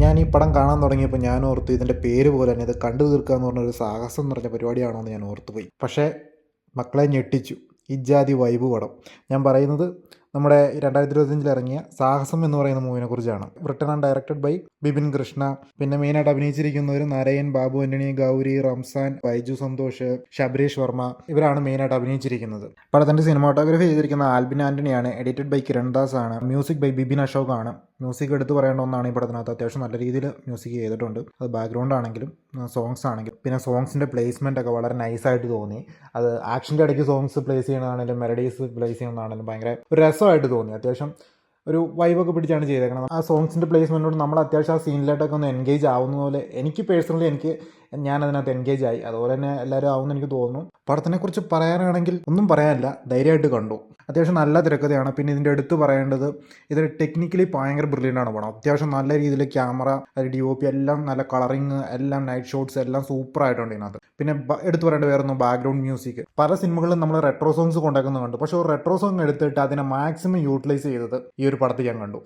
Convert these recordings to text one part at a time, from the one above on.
ഞാൻ ഈ പടം കാണാൻ തുടങ്ങിയപ്പോൾ ഞാൻ ഓർത്തു ഇതിൻ്റെ പേര് പോലെ തന്നെ ഇത് കണ്ടു തീർക്കുക എന്ന് പറഞ്ഞൊരു സാഹസം നിറഞ്ഞ പരിപാടിയാണോ എന്ന് ഞാൻ ഓർത്തുപോയി. പക്ഷേ മക്കളെ ഞെട്ടിച്ചു ഇജ്ജാതി വൈബ് പടം. ഞാൻ പറയുന്നത് നമ്മുടെ 2025 ഇറങ്ങിയ സാഹസം എന്ന് പറയുന്ന മൂവിനെ കുറിച്ചാണ്. Written and directed by Bipin Krishna. പിന്നെ മെയിനായിട്ട് അഭിനയിച്ചിരിക്കുന്നവർ നരയൻ, ബാബു ആന്റണി, ഗൗരി, റംസാൻ, ബൈജു സന്തോഷ്, ശബരീഷ് വർമ്മ, ഇവരാണ് മെയിനായിട്ട് അഭിനയിച്ചിരിക്കുന്നത്. പടത്തിൻ്റെ സിനിമാറ്റോഗ്രാഫി ചെയ്തിരിക്കുന്ന ആൽബിൻ ആന്റണിയാണ്. എഡിറ്റഡ് ബൈ കിരൺ ദാസ് ആണ്. മ്യൂസിക് ബൈ ബിബിൻ അശോക് ആണ്. മ്യൂസിക് എടുത്ത് പറയേണ്ട ഒന്നാണ് ഈ പടത്തിനകത്ത്. അത്യാവശ്യം നല്ല രീതിയിൽ മ്യൂസിക് ചെയ്തിട്ടുണ്ട്. അത് ബാക്ക്ഗ്രൗണ്ട് ആണെങ്കിലും സോങ്സ് ആണെങ്കിലും പിന്നെ സോങ്സിൻ്റെ പ്ലേസ്മെൻ്റ് ഒക്കെ വളരെ നൈസായിട്ട് തോന്നി. അത് ആക്ഷൻ്റെ ഇടയ്ക്ക് സോങ്സ് പ്ലേസ് ചെയ്യണതാണെങ്കിലും മെലഡീസ് പ്ലേസ് ചെയ്യുന്നതാണെങ്കിലും ഭയങ്കര ഒരു രസമായിട്ട് തോന്നി. അത്യാവശ്യം ഒരു വൈബൊക്കെ പിടിച്ചാണ് ചെയ്തേക്കുന്നത്. ആ സോങ്സിൻ്റെ പ്ലേസ്മെൻറ്റോട് നമ്മൾ അത്യാവശ്യം ആ സീനിലായിട്ടൊക്കെ ഒന്ന് എൻഗേജ് ആവുന്ന പോലെ എനിക്ക് പേഴ്സണലി ഞാനതിനകത്ത് എൻഗേജ് ആയി. അതുപോലെ തന്നെ എല്ലാവരും ആവുമെന്ന് എനിക്ക് തോന്നുന്നു. പടത്തിനെക്കുറിച്ച് പറയാനാണെങ്കിൽ ഒന്നും പറയാനില്ല, ധൈര്യമായിട്ട് കണ്ടു. അത്യാവശ്യം നല്ല തിരക്കഥയാണ്. പിന്നെ ഇതിൻ്റെ എടുത്ത് പറയേണ്ടത് ഇത് ടെക്നിക്കലി ഭയങ്കര ബ്രില്യൻ്റ് ആണ് പടം. അത്യാവശ്യം നല്ല രീതിയിൽ ക്യാമറ, DOP എല്ലാം നല്ല കളറിങ്, എല്ലാം നൈറ്റ് ഷോട്ട്സ് എല്ലാം സൂപ്പറായിട്ടുണ്ട് ഇതിനകത്ത്. പിന്നെ എടുത്ത് പറയേണ്ടത് വേറെ ഒന്നും ബാക്ക്ഗ്രൗണ്ട് മ്യൂസിക്. പല സിനിമകളിലും നമ്മൾ റെട്രോ സോങ്സ് കൊണ്ടുവയ്ക്കുന്നത് കണ്ടു. പക്ഷേ ഒരു റെട്രോ സോങ് എടുത്തിട്ട് അതിനെ മാക്സിമം യൂട്ടിലൈസ് ചെയ്തത് ഈ ഒരു പടത്തിൽ ഞാൻ കണ്ടു.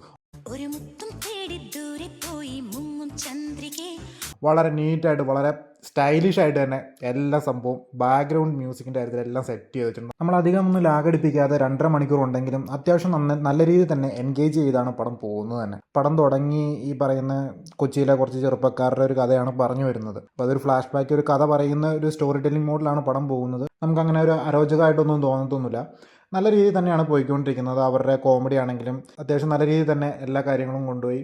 വളരെ നീറ്റായിട്ട് വളരെ സ്റ്റൈലിഷ് ആയിട്ട് തന്നെ എല്ലാ സംഭവം ബാക്ക്ഗ്രൗണ്ട് മ്യൂസിക്കിൻ്റെ കാര്യത്തിൽ എല്ലാം സെറ്റ് ചെയ്ത് വെച്ചിട്ടുണ്ട്. നമ്മൾ അധികം ഒന്നും ലാഗടിപ്പിക്കാതെ 2.5 മണിക്കൂർ ഉണ്ടെങ്കിലും അത്യാവശ്യം നല്ല രീതിയിൽ തന്നെ എൻഗേജ് ചെയ്താണ് പടം പോകുന്നത് തന്നെ. പടം തുടങ്ങി ഈ പറയുന്ന കൊച്ചിയിലെ കുറച്ച് ചെറുപ്പക്കാരുടെ ഒരു കഥയാണ് പറഞ്ഞു വരുന്നത്. അപ്പോൾ അതൊരു ഫ്ലാഷ് ബാക്ക്, ഒരു കഥ പറയുന്ന ഒരു സ്റ്റോറി ടെല്ലിംഗ് മോഡിലാണ് പടം പോകുന്നത്. നമുക്കങ്ങനെ ഒരു അരോചകമായിട്ടൊന്നും തോന്നത്തൊന്നുമില്ല. നല്ല രീതിയിൽ തന്നെയാണ് പോയിക്കൊണ്ടിരിക്കുന്നത്. അവരുടെ കോമഡി ആണെങ്കിലും അത്യാവശ്യം നല്ല രീതിയിൽ തന്നെ എല്ലാ കാര്യങ്ങളും കൊണ്ടുപോയി.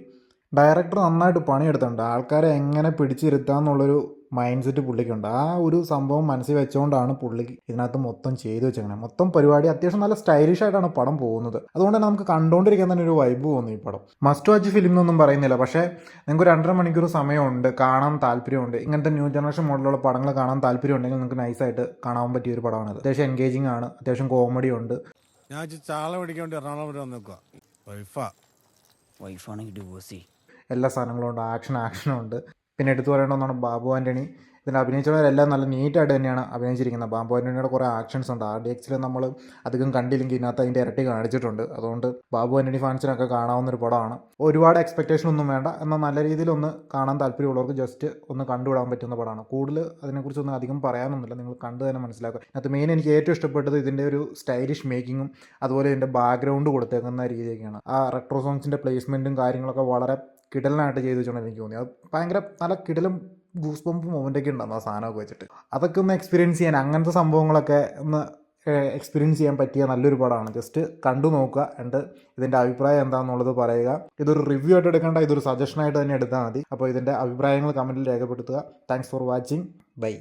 ഡയറക്ടർ നന്നായിട്ട് പണിയെടുത്തിട്ടുണ്ട്. ആൾക്കാരെ എങ്ങനെ പിടിച്ചിരുത്താമെന്നുള്ളൊരു മൈൻഡ് സെറ്റ് പുള്ളിക്കുണ്ട്. ആ ഒരു സംഭവം മനസ്സിൽ വെച്ചുകൊണ്ടാണ് പുള്ളി ഇതിനകത്ത് മൊത്തം ചെയ്തു വെച്ചേക്കുന്നത്. മൊത്തം പരിപാടി അത്യാവശ്യം നല്ല സ്റ്റൈലിഷ് ആയിട്ടാണ് പടം പോകുന്നത്. അതുകൊണ്ട് തന്നെ നമുക്ക് കണ്ടുകൊണ്ടിരിക്കാൻ തന്നെ ഒരു വൈബ് തോന്നി ഈ പടം. മസ്റ്റ് വാച്ച് ഫിലിം എന്നൊന്നും പറയുന്നില്ല, പക്ഷേ നിങ്ങൾക്ക് 2.5 മണിക്കൂർ സമയമുണ്ട്, കാണാൻ താല്പര്യമുണ്ട്, ഇങ്ങനത്തെ ന്യൂ ജനറേഷൻ മോഡലുള്ള പടങ്ങൾ കാണാൻ താല്പര്യം ഉണ്ടെങ്കിൽ നിങ്ങൾക്ക് നൈസായിട്ട് കാണാൻ പറ്റിയ ഒരു പടമാണിത്. അത്യാവശ്യം എൻഗേജിങ് ആണ്, അത്യാവശ്യം കോമഡി ഉണ്ട്. ഞാൻ ചാള പിടിക്കാൻ വേണ്ടി എറണാകുളം വരെ വന്നേക്കുക. വൈഫാണെങ്കിൽ ഡിവോഴ്സി. എല്ലാ സാധനങ്ങളും ഉണ്ട്. ആക്ഷനുണ്ട്. പിന്നെ എടുത്തു പറയേണ്ട ഒന്നാണ് ബാബു ആന്റണി. ഇതിൽ അഭിനയിച്ചവരെല്ലാം നല്ല നീറ്റായിട്ട് തന്നെയാണ് അഭിനയിച്ചിരിക്കുന്നത്. ബാബു ആന്റണിയുടെ കുറേ ആക്ഷൻസ് ഉണ്ട്. RDXൽ നമ്മൾ അധികം കണ്ടില്ലെങ്കിൽ ഇതിനകത്ത് അതിൻ്റെ ഇരട്ടി കാണിച്ചിട്ടുണ്ട്. അതുകൊണ്ട് ബാബു ആന്റണി ഫാൻസിനൊക്കെ കാണാവുന്നൊരു പടമാണ്. ഒരുപാട് എക്സ്പെക്റ്റേഷൻ ഒന്നും വേണ്ട, എന്നാൽ നല്ല രീതിയിലൊന്ന് കാണാൻ താല്പര്യമുള്ളവർക്ക് ജസ്റ്റ് ഒന്ന് കണ്ടുവിടാൻ പറ്റുന്ന പടമാണ്. കൂടുതൽ അതിനെക്കുറിച്ചൊന്നും അധികം പറയാനൊന്നുമില്ല, നിങ്ങൾ കണ്ടു തന്നെ മനസ്സിലാക്കുക. അതിനകത്ത് മെയിൻ എനിക്ക് ഏറ്റവും ഇഷ്ടപ്പെട്ടത് ഇതിൻ്റെ ഒരു സ്റ്റൈലിഷ് മേക്കിങ്ങും അതുപോലെ ഇതിൻ്റെ ബാക്ക്ഗ്രൗണ്ട് കൊടുത്തേക്കുന്ന രീതിയൊക്കെയാണ്. ആ റെട്രോ സോങ്സിൻ്റെ പ്ലേസ്മെൻറ്റും കാര്യങ്ങളൊക്കെ വളരെ കിടലിനായിട്ട് ചെയ്തു വെച്ചോണ്ട് എനിക്ക് തോന്നി. അത് ഭയങ്കര നല്ല കിടലും ഗൂസ് ബംപ് മൊമെൻ്റൊക്കെ ഉണ്ടാകും ആ സാധനമൊക്കെ വെച്ചിട്ട്. അതൊക്കെ ഒന്ന് എക്സ്പീരിയൻസ് ചെയ്യാൻ, അങ്ങനത്തെ സംഭവങ്ങളൊക്കെ ഒന്ന് എക്സ്പീരിയൻസ് ചെയ്യാൻ പറ്റിയ നല്ലൊരു പടമാണ്. ജസ്റ്റ് കണ്ടു നോക്കുക, എന്നിട്ട് ഇതിൻ്റെ അഭിപ്രായം എന്താണെന്നുള്ളത് പറയുക. ഇതൊരു റിവ്യൂ ആയിട്ട് എടുക്കേണ്ട, ഇതൊരു സജഷനായിട്ട് തന്നെ എടുത്താൽ മതി. അപ്പോൾ ഇതിൻ്റെ അഭിപ്രായങ്ങൾ കമൻറ്റിൽ രേഖപ്പെടുത്തുക. Thanks for watching. ബൈ.